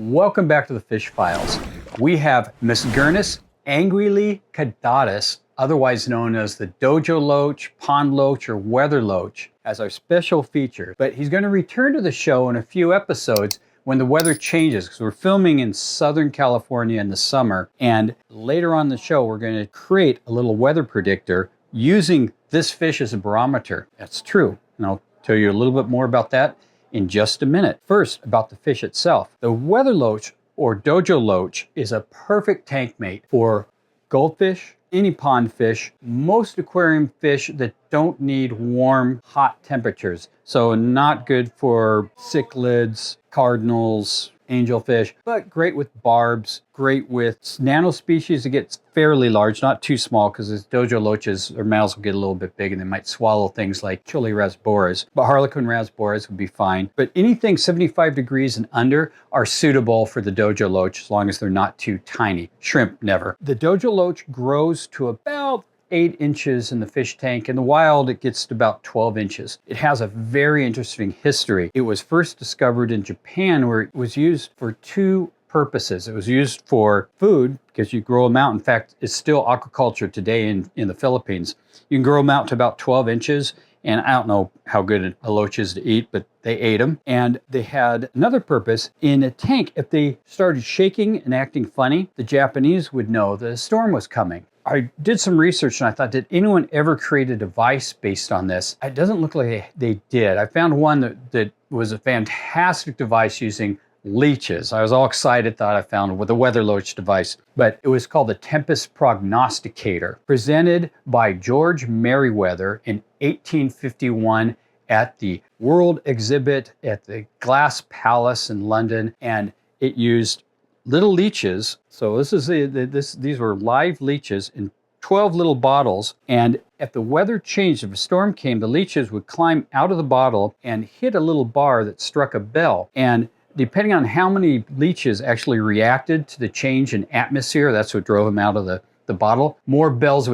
Welcome back to the Fish Files. We have Misgurnus anguilli caudatus, otherwise known as the Dojo Loach, Pond Loach, or Weather Loach, as our special feature. But he's going to return to the show in a few episodes when the weather changes, because we're filming in Southern California in the summer. And later on in the show, we're going to create a little weather predictor using this fish as a barometer. That's true. And I'll tell you a little bit more about that in just a minute. First, about the fish itself. The Weather Loach, or Dojo Loach, is a perfect tank mate for goldfish, any pond fish, most aquarium fish that don't need warm, hot temperatures. So not good for cichlids, cardinals, angelfish, but great with barbs, great with nano species that get fairly large, not too small, because as Dojo Loaches, their mouths will get a little bit big and they might swallow things like Chili rasboras, but Harlequin rasboras would be fine. But anything 75 degrees and under are suitable for the Dojo Loach as long as they're not too tiny. Shrimp, never. The Dojo Loach grows to about 8 inches in the fish tank. In the wild, it gets to about 12 inches. It has a very interesting history. It was first discovered in Japan, where it was used for two purposes. It was used for food, because you grow them out. In fact, it's still aquaculture today in the Philippines. You can grow them out to about 12 inches. And I don't know how good a loach is to eat, but they ate them. And they had another purpose. In a tank, if they started shaking and acting funny, the Japanese would know that a storm was coming. I did some research and I thought, did anyone ever create a device based on this? It doesn't look like they did. I found one that was a fantastic device using leeches. I was all excited, thought I found with a Weather Loach device, but it was called the Tempest Prognosticator, presented by George Merriweather in 1851 at the World Exhibit at the Glass Palace in London, and it used little leeches. So this is these were live leeches in 12 little bottles, and if the weather changed, if a storm came, the leeches would climb out of the bottle and hit a little bar that struck a bell. And depending on how many leeches actually reacted to the change in atmosphere, that's what drove them out of the bottle, more bells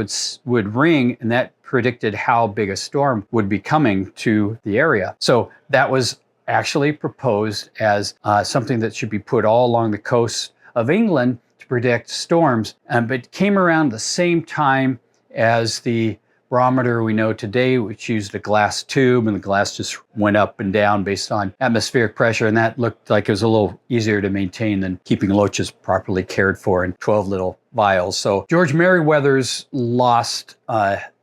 would ring, and that predicted how big a storm would be coming to the area. So that was actually proposed as something that should be put all along the coast of England to predict storms, but came around the same time as the barometer we know today, which used a glass tube, and the glass just went up and down based on atmospheric pressure, and that looked like it was a little easier to maintain than keeping loaches properly cared for in 12 little vials. So George Merriweather's lost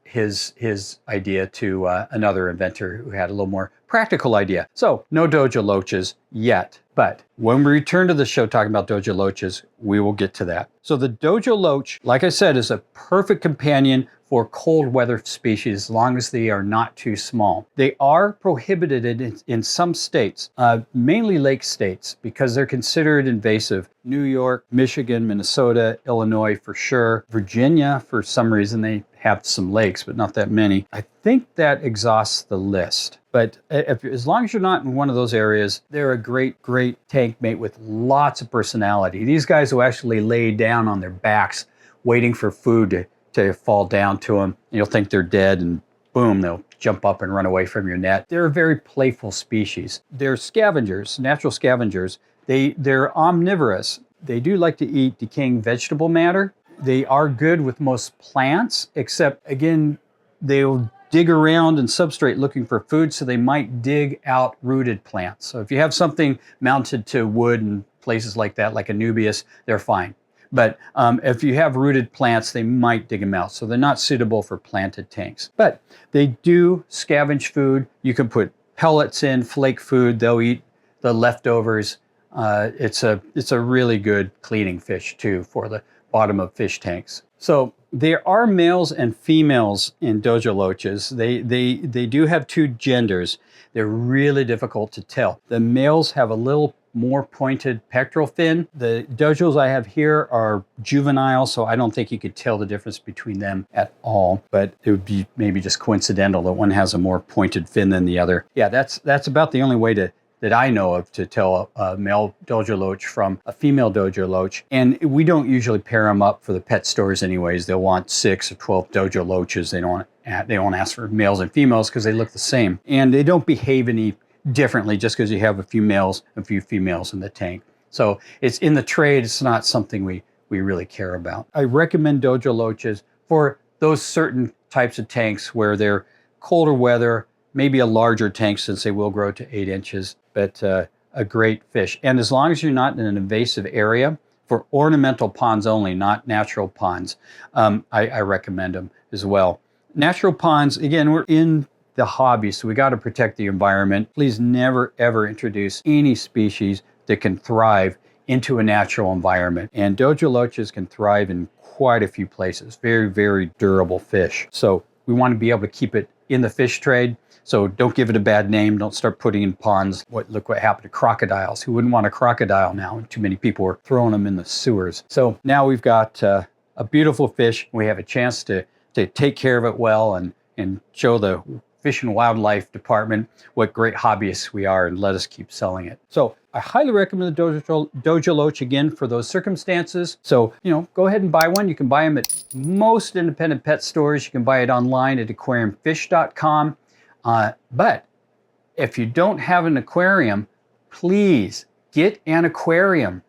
his idea to another inventor who had a little more practical idea. So no Dojo Loaches yet, but when we return to the show talking about Dojo Loaches, we will get to that. So the Dojo Loach, like I said, is a perfect companion for cold weather species as long as they are not too small. They are prohibited in some states, mainly lake states, because they're considered invasive. New York, Michigan, Minnesota, Illinois for sure. Virginia, for some reason, they have some lakes, but not that many. I think that exhausts the list. But as long as you're not in one of those areas, they're a great tank mate with lots of personality. These guys will actually lay down on their backs waiting for food to fall down to them. You'll think they're dead, and boom, they'll jump up and run away from your net. They're a very playful species. They're scavengers, natural scavengers. They're omnivorous. They do like to eat decaying vegetable matter. They are good with most plants, except, again, they'll dig around in substrate looking for food, so they might dig out rooted plants. So if you have something mounted to wood and places like that, like Anubias, they're fine. But if you have rooted plants, they might dig them out. So they're not suitable for planted tanks. But they do scavenge food. You can put pellets in, flake food. They'll eat the leftovers. It's a really good cleaning fish too for the bottom of fish tanks. So there are males and females in Dojo Loaches. They do have two genders. They're really difficult to tell. The males have a little more pointed pectoral fin. The Dojos I have here are juvenile, so I don't think you could tell the difference between them at all, but it would be maybe just coincidental that one has a more pointed fin than the other. Yeah, that's about the only way that I know of to tell a male Dojo Loach from a female Dojo Loach. And we don't usually pair them up for the pet stores anyways. They'll want 6 or 12 Dojo Loaches. They don't ask for males and females because they look the same. And they don't behave any differently just because you have a few males and a few females in the tank. So it's in the trade, it's not something we really care about. I recommend Dojo Loaches for those certain types of tanks where they're colder weather, maybe a larger tank since they will grow to 8 inches, but a great fish. And as long as you're not in an invasive area, for ornamental ponds only, not natural ponds, I recommend them as well. Natural ponds, again, we're in the hobby, so we got to protect the environment. Please never ever introduce any species that can thrive into a natural environment. And Dojo Loaches can thrive in quite a few places. Very, very durable fish. So we want to be able to keep it in the fish trade. So don't give it a bad name. Don't start putting in ponds. Look what happened to crocodiles. Who wouldn't want a crocodile now? And too many people are throwing them in the sewers. So now we've got a beautiful fish. We have a chance to take care of it well and show the Fish and Wildlife Department what great hobbyists we are, and let us keep selling it. So I highly recommend the Dojo Loach again for those circumstances. So, go ahead and buy one. You can buy them at most independent pet stores. You can buy it online at aquariumfish.com. But if you don't have an aquarium, please get an aquarium.